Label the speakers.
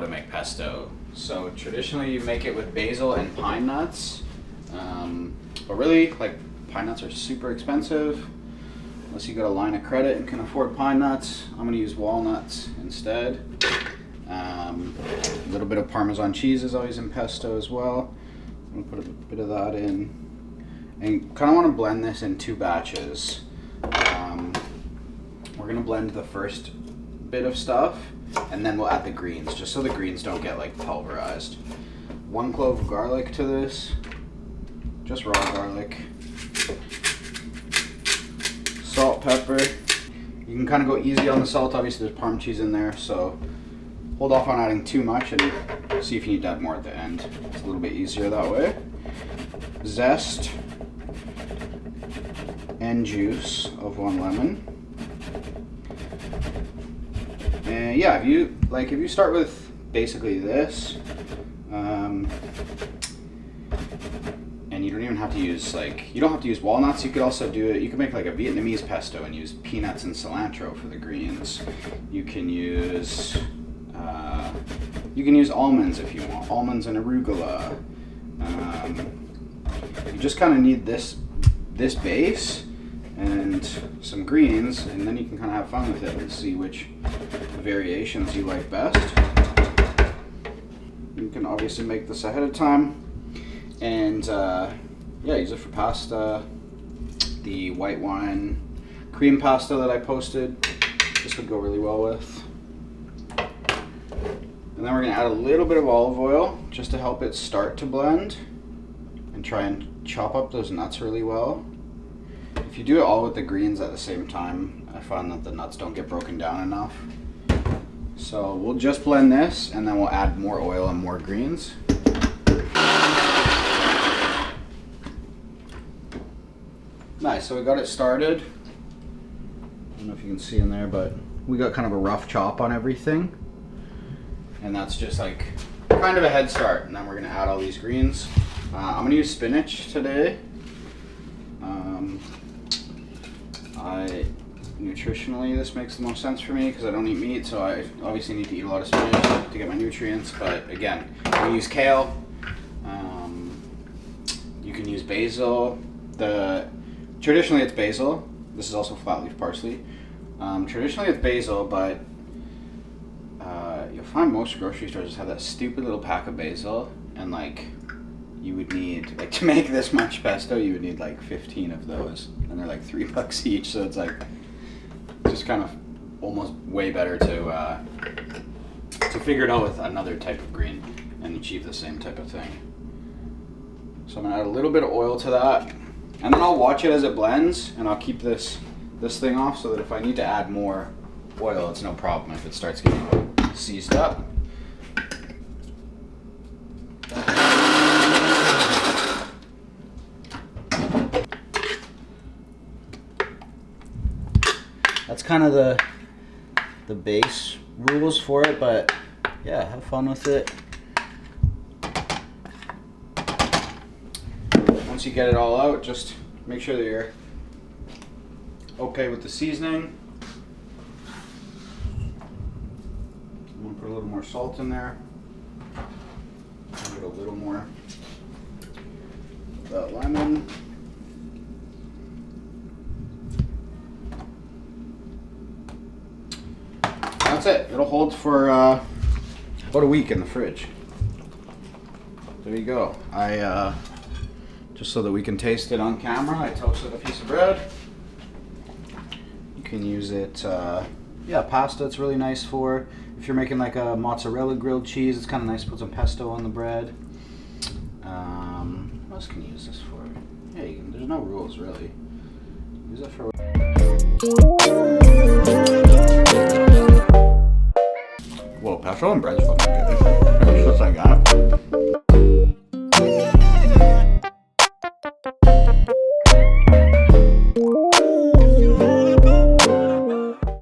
Speaker 1: to make pesto. So traditionally you make it with basil and pine nuts, but really, like, pine nuts are super expensive unless you got a line of credit and can afford pine nuts. I'm gonna use walnuts instead. A little bit of Parmesan cheese is always in pesto as well. I'm gonna put a bit of that in, and kind of want to blend this in 2 batches. We're gonna blend the first bit of stuff, and then we'll add the greens, just so the greens don't get like pulverized. 1 clove of garlic to this, just raw garlic. Salt, pepper. You can kind of go easy on the salt. Obviously there's Parm cheese in there, so hold off on adding too much and see if you need to add more at the end. It's a little bit easier that way. Zest and juice of 1 lemon. And yeah, if you start with basically this, and you don't even have to use you don't have to use walnuts. You could also do it. You could make like a Vietnamese pesto and use peanuts and cilantro for the greens. You can use almonds if you want, almonds and arugula. You just kind of need this base and some greens, and then you can kind of have fun with it and see which variations you like best. You can obviously make this ahead of time, and yeah, use it for pasta. The white wine cream pasta that I posted, this would go really well with. And then we're gonna add a little bit of olive oil just to help it start to blend, and try and chop up those nuts really well. If you do it all with the greens at the same time, I find that the nuts don't get broken down enough. So we'll just blend this, and then we'll add more oil and more greens. Nice, so we got it started. I don't know if you can see in there, but we got kind of a rough chop on everything. And that's just like kind of a head start. And then we're gonna add all these greens. I'm gonna use spinach today. Nutritionally, this makes the most sense for me because I don't eat meat, so I obviously need to eat a lot of spinach to get my nutrients. But again, you can use kale. You can use basil. Traditionally it's basil. This is also flat leaf parsley. Traditionally it's basil, but you'll find most grocery stores just have that stupid little pack of basil, and like you would need, like, to make this much pesto, you would need like 15 of those, and they're like $3 each. So it's like just kind of almost way better to figure it out with another type of green and achieve the same type of thing. So I'm gonna add a little bit of oil to that, and then I'll watch it as it blends, and I'll keep this thing off so that if I need to add more oil, it's no problem if it starts getting seized up. That's kind of the base rules for it, but yeah, have fun with it. Once you get it all out, just make sure that you're okay with the seasoning. I'm gonna put a little more salt in there. Give it a little more of that lemon. That's it. It'll hold for about a week in the fridge. There you go. I just so that we can taste it on camera, I toasted a piece of bread. You can use it, yeah, pasta it's really nice for. If you're making like a mozzarella grilled cheese, it's kind of nice to put some pesto on the bread. What else can you use this for? Yeah, you can, there's no rules really. Use it for. Whoa, pesto and bread's fucking